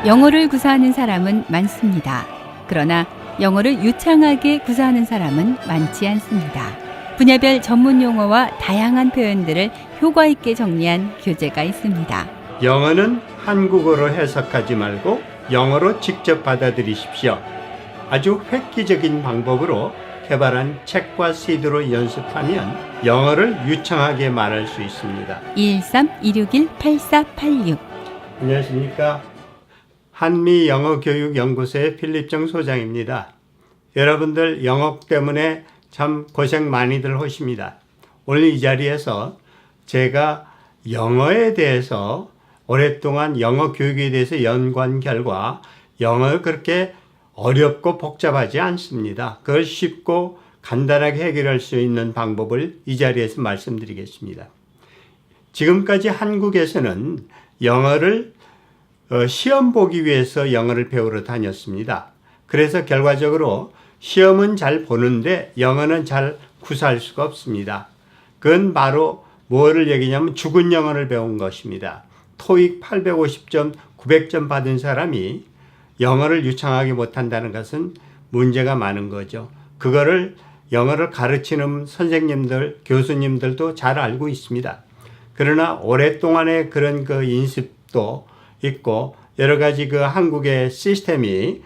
영어를 구사하는 사람은 많습니다. 그러나 영어를 유창하게 구사하는 사람은 많지 않습니다. 분야별 전문 용어와 다양한 표현들을 효과 있게 정리한 교재가 있습니다. 영어는 한국어로 해석하지 말고 영어로 직접 받아들이십시오. 아주 획기적인 방법으로 개발한 책과 CD로 연습하면 영어를 유창하게 말할 수 있습니다. 213-261-8486 안녕하십니까. 한미영어교육연구소의 필립정 소장입니다. 여러분들 영어 때문에 참 고생 많이들 하십니다. 오늘 이 자리에서 제가 영어에 대해서 오랫동안 영어 교육에 대해서 연구한 결과 영어를 그렇게 어렵고 복잡하지 않습니다. 그걸 쉽고 간단하게 해결할 수 있는 방법을 이 자리에서 말씀드리겠습니다. 지금까지 한국에서는 영어를 시험 보기 위해서 영어를 배우러 다녔습니다. 그래서 결과적으로 시험은 잘 보는데 영어는 잘 구사할 수가 없습니다. 그건 바로 뭐를 얘기냐면 죽은 영어를 배운 것입니다. 토익 850점, 900점 받은 사람이 영어를 유창하게 못한다는 것은 문제가 많은 거죠. 그거를 영어를 가르치는 선생님들, 교수님들도 잘 알고 있습니다. 그러나 오랫동안의 그런 그 인습도 있고 여러 가지 그 한국의 시스템이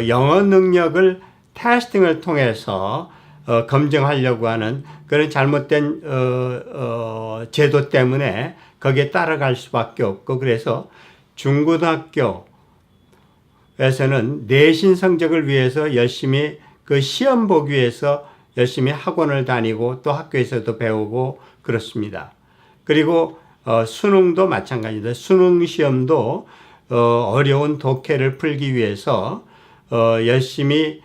영어 능력을 테스팅을 통해서 검증하려고 하는 그런 잘못된 제도 때문에 거기에 따라갈 수밖에 없고, 그래서 중고등학교에서는 내신 성적을 위해서 열심히 그 시험 보기 위해서 열심히 학원을 다니고 또 학교에서도 배우고 그렇습니다. 그리고 수능도 마찬가지입니다. 수능 시험도 어려운 독해를 풀기 위해서 열심히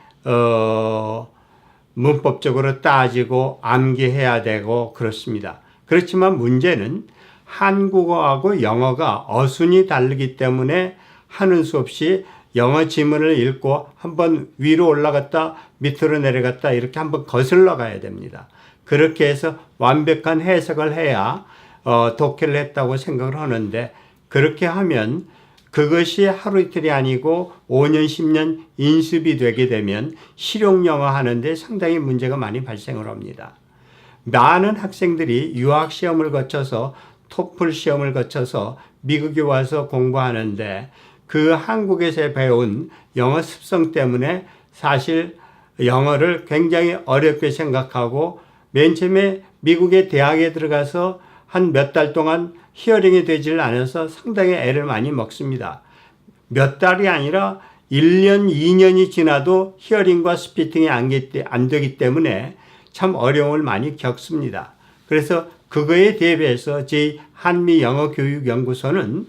문법적으로 따지고 암기해야 되고 그렇습니다. 그렇지만 문제는 한국어하고 영어가 어순이 다르기 때문에 하는 수 없이 영어 지문을 읽고 한번 위로 올라갔다 밑으로 내려갔다 이렇게 한번 거슬러 가야 됩니다. 그렇게 해서 완벽한 해석을 해야 독해를 했다고 생각을 하는데, 그렇게 하면 그것이 하루 이틀이 아니고 5년 10년 인습이 되게 되면 실용 영어 하는데 상당히 문제가 많이 발생을 합니다. 많은 학생들이 유학 시험을 거쳐서 토플 시험을 거쳐서 미국에 와서 공부하는데 그 한국에서 배운 영어 습성 때문에 사실 영어를 굉장히 어렵게 생각하고 맨 처음에 미국의 대학에 들어가서 한 몇 달 동안 히어링이 되질 않아서 상당히 애를 많이 먹습니다. 몇 달이 아니라 1년, 2년이 지나도 히어링과 스피킹이 안 되기 때문에 참 어려움을 많이 겪습니다. 그래서 그거에 대비해서 저희 한미영어교육연구소는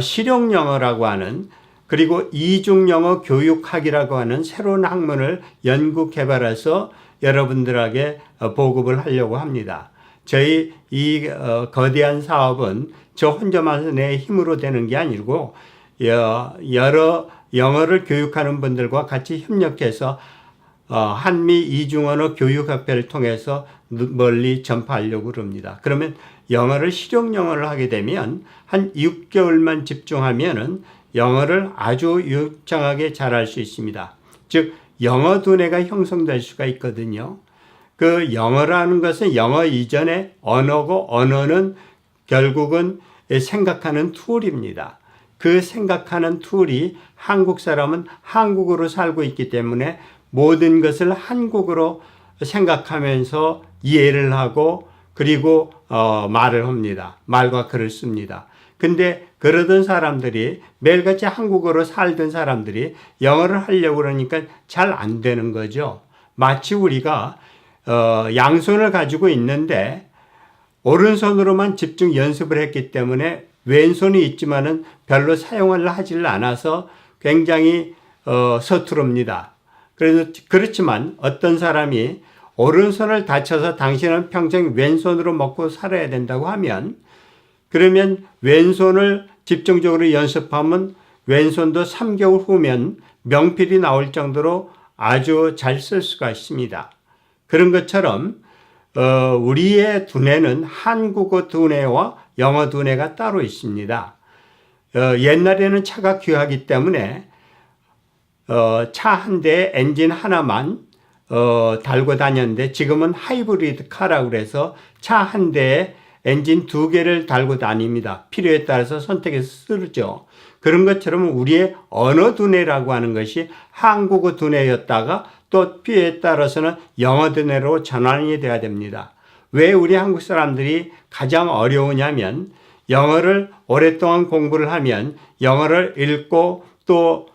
실용영어라고 하는, 그리고 이중영어 교육학이라고 하는 새로운 학문을 연구 개발해서 여러분들에게 보급을 하려고 합니다. 저희 이 거대한 사업은 저 혼자만의 힘으로 되는 게 아니고 여러 영어를 교육하는 분들과 같이 협력해서 한미 이중언어 교육협회를 통해서 멀리 전파하려고 합니다. 그러면 영어를 실용영어를 하게 되면 한 6개월만 집중하면은 영어를 아주 유창하게 잘할 수 있습니다. 즉 영어 두뇌가 형성될 수가 있거든요. 그 영어라는 것은 영어 이전의 언어고, 언어는 결국은 생각하는 툴입니다. 그 생각하는 툴이 한국 사람은 한국어로 살고 있기 때문에 모든 것을 한국어로 생각하면서 이해를 하고 그리고 말을 합니다. 말과 글을 씁니다. 근데 그러던 사람들이 매일같이 한국어로 살던 사람들이 영어를 하려고 그러니까 잘 안 되는 거죠. 마치 우리가 양손을 가지고 있는데 오른손으로만 집중 연습을 했기 때문에 왼손이 있지만은 별로 사용을 하지를 않아서 굉장히 서투릅니다. 그렇지만 어떤 사람이 오른손을 다쳐서 당신은 평생 왼손으로 먹고 살아야 된다고 하면, 그러면 왼손을 집중적으로 연습하면 왼손도 3개월 후면 명필이 나올 정도로 아주 잘 쓸 수가 있습니다. 그런 것처럼 우리의 두뇌는 한국어 두뇌와 영어 두뇌가 따로 있습니다. 옛날에는 차가 귀하기 때문에 차 한 대에 엔진 하나만 달고 다녔는데 지금은 하이브리드 카라고 그래서 차 한 대에 엔진 두 개를 달고 다닙니다. 필요에 따라서 선택해서 쓰죠. 그런 것처럼 우리의 언어 두뇌라고 하는 것이 한국어 두뇌였다가 또 필요에 따라서는 영어 두뇌로 전환이 돼야 됩니다. 왜 우리 한국 사람들이 가장 어려우냐면 영어를 오랫동안 공부를 하면 영어를 읽고 또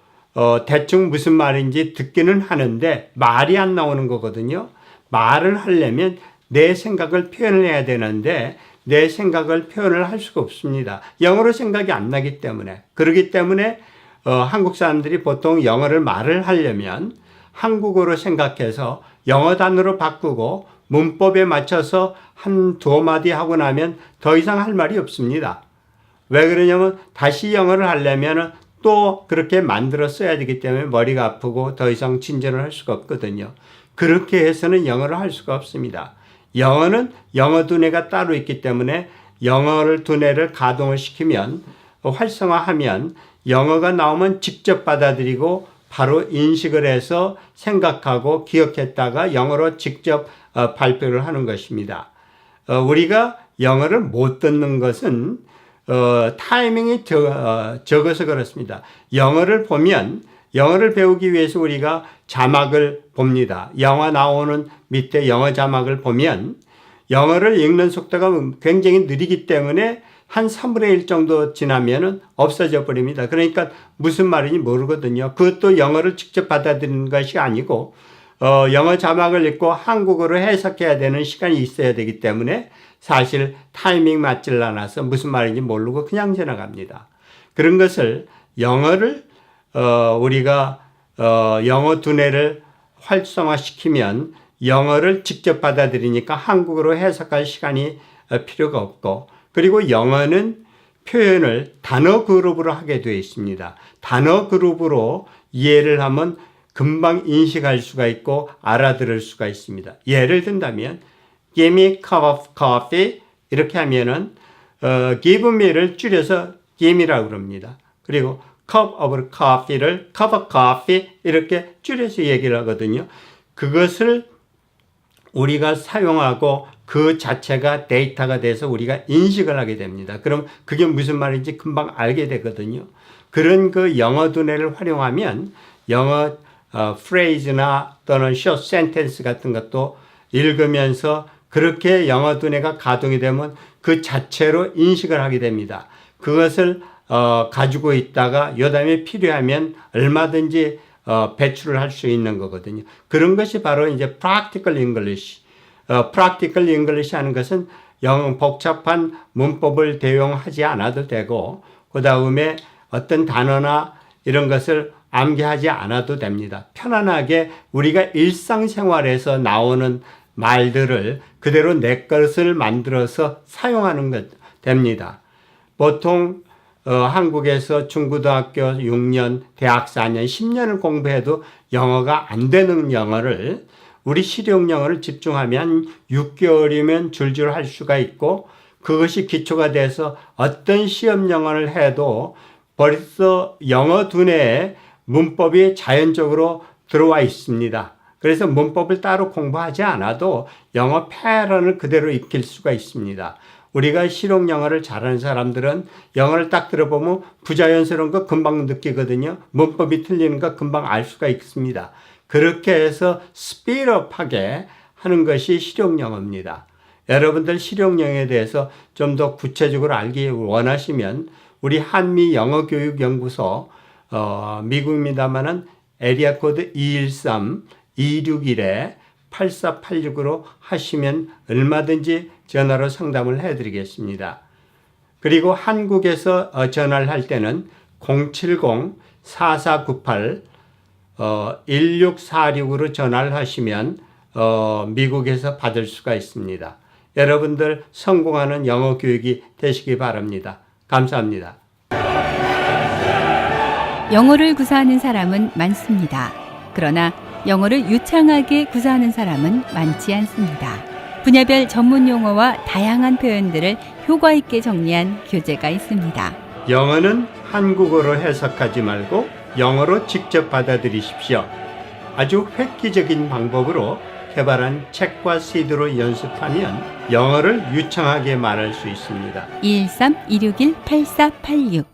대충 무슨 말인지 듣기는 하는데 말이 안 나오는 거거든요. 말을 하려면 내 생각을 표현을 해야 되는데 내 생각을 표현을 할 수가 없습니다. 영어로 생각이 안 나기 때문에. 그렇기 때문에 한국 사람들이 보통 영어를 말을 하려면 한국어로 생각해서 영어 단어로 바꾸고 문법에 맞춰서 한 두어 마디 하고 나면 더 이상 할 말이 없습니다. 왜 그러냐면 다시 영어를 하려면 또 그렇게 만들어 써야 되기 때문에 머리가 아프고 더 이상 진전을 할 수가 없거든요. 그렇게 해서는 영어를 할 수가 없습니다. 영어는 영어 두뇌가 따로 있기 때문에 영어를 두뇌를 가동을 시키면 활성화하면 영어가 나오면 직접 받아들이고 바로 인식을 해서 생각하고 기억했다가 영어로 직접 발표를 하는 것입니다. 우리가 영어를 못 듣는 것은 타이밍이 적어서 그렇습니다. 영어를 보면 영어를 배우기 위해서 우리가 자막을 봅니다. 영화 나오는 밑에 영어 자막을 보면 영어를 읽는 속도가 굉장히 느리기 때문에 한 3분의 1 정도 지나면은 없어져 버립니다. 그러니까 무슨 말인지 모르거든요. 그것도 영어를 직접 받아들이는 것이 아니고 영어 자막을 읽고 한국어로 해석해야 되는 시간이 있어야 되기 때문에 사실 타이밍 맞질 않아서 무슨 말인지 모르고 그냥 지나갑니다. 그런 것을 영어를 우리가 영어 두뇌를 활성화시키면 영어를 직접 받아들이니까 한국어로 해석할 시간이 필요가 없고 그리고 영어는 표현을 단어 그룹으로 하게 되어 있습니다. 단어 그룹으로 이해를 하면 금방 인식할 수가 있고 알아들을 수가 있습니다. 예를 든다면 Give me a cup of coffee 이렇게 하면은 give me를 줄여서 give me라고 그럽니다. 그리고 cup of coffee를 cup of coffee 이렇게 줄여서 얘기를 하거든요. 그것을 우리가 사용하고 그 자체가 데이터가 돼서 우리가 인식을 하게 됩니다. 그럼 그게 무슨 말인지 금방 알게 되거든요. 그런 그 영어 두뇌를 활용하면 영어 phrase나 또는 short sentence 같은 것도 읽으면서 그렇게 영어 두뇌가 가동이 되면 그 자체로 인식을 하게 됩니다. 그것을 가지고 있다가 요담에 필요하면 얼마든지 배출을 할 수 있는 거거든요. 그런 것이 바로 이제 practical English. practical English 하는 것은 복잡한 문법을 대용하지 않아도 되고 그 다음에 어떤 단어나 이런 것을 암기하지 않아도 됩니다. 편안하게 우리가 일상생활에서 나오는 말들을 그대로 내 것을 만들어서 사용하는 것 됩니다. 보통 한국에서 중고등학교 6년, 대학 4년, 10년을 공부해도 영어가 안 되는 영어를 우리 실용 영어를 집중하면 6개월이면 줄줄 할 수가 있고 그것이 기초가 돼서 어떤 시험 영어를 해도 벌써 영어 두뇌에 문법이 자연적으로 들어와 있습니다. 그래서 문법을 따로 공부하지 않아도 영어 패런을 그대로 익힐 수가 있습니다. 우리가 실용 영어를 잘하는 사람들은 영어를 딱 들어보면 부자연스러운 거 금방 느끼거든요. 문법이 틀리는 거 금방 알 수가 있습니다. 그렇게 해서 스피드업하게 하는 것이 실용 영어입니다. 여러분들 실용 영어에 대해서 좀 더 구체적으로 알기 원하시면 우리 한미 영어교육연구소 미국입니다만은 에리아 코드 213-261-8486으로 하시면 얼마든지 전화로 상담을 해드리겠습니다. 그리고 한국에서 전화를 할 때는 070-4498-1646으로 전화를 하시면 미국에서 받을 수가 있습니다. 여러분들 성공하는 영어 교육이 되시기 바랍니다. 감사합니다. 영어를 구사하는 사람은 많습니다. 그러나 영어를 유창하게 구사하는 사람은 많지 않습니다. 분야별 전문 용어와 다양한 표현들을 효과 있게 정리한 교재가 있습니다. 영어는 한국어로 해석하지 말고 영어로 직접 받아들이십시오. 아주 획기적인 방법으로 개발한 책과 CD로 연습하면 영어를 유창하게 말할 수 있습니다. 213-261-8486